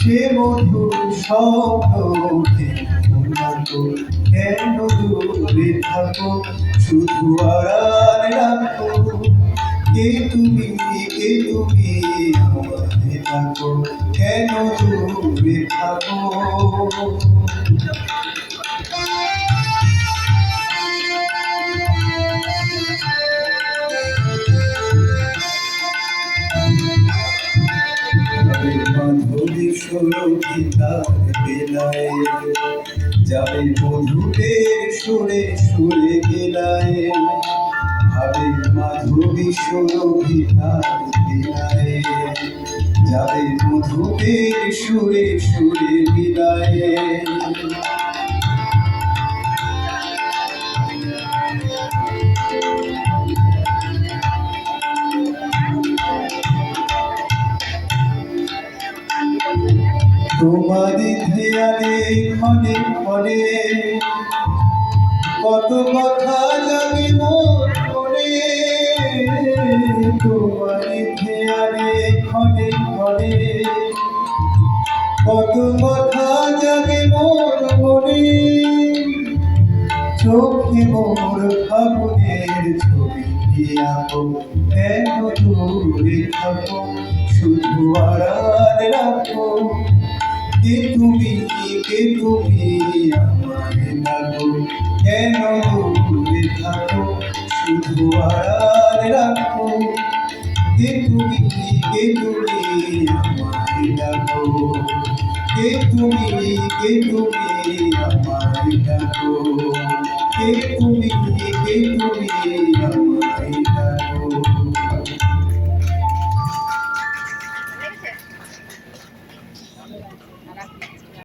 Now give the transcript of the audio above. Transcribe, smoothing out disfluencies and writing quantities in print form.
সে মধুর শব্দে থাকো, কেন দূরে থাকো, শুধু আড়াল রাখো। কে তুমি আমায় থাকো, কেন দূরে থাকো। মাধবী সুরভিতার বেলায় যাবে মধুরের সুরে সুরে গেলায়। ভাবে মাধবী সুরভিতার বেলায় যাবে মধুরের সুরে সুরে গেলায়। তোমারি ধ্যানে ক্ষণে ক্ষণে কত কথা জাগে মোর মনে। তোমারি ধ্যানে ক্ষণে ক্ষণে কত কথা জাগে মোর মনে। চোখে মোর ফাগুনের ছবি আঁকো, কেন দূরে থাকো, শুধু আড়াল রাখো। কে তুমি আমায় লাগো, কেন দূরে থাকো, শুধু আড়াল রাখো। কে তুমি আমায় লাগো, কে তুমি আমায় লাগো, কে তুমি আমায় লাগো।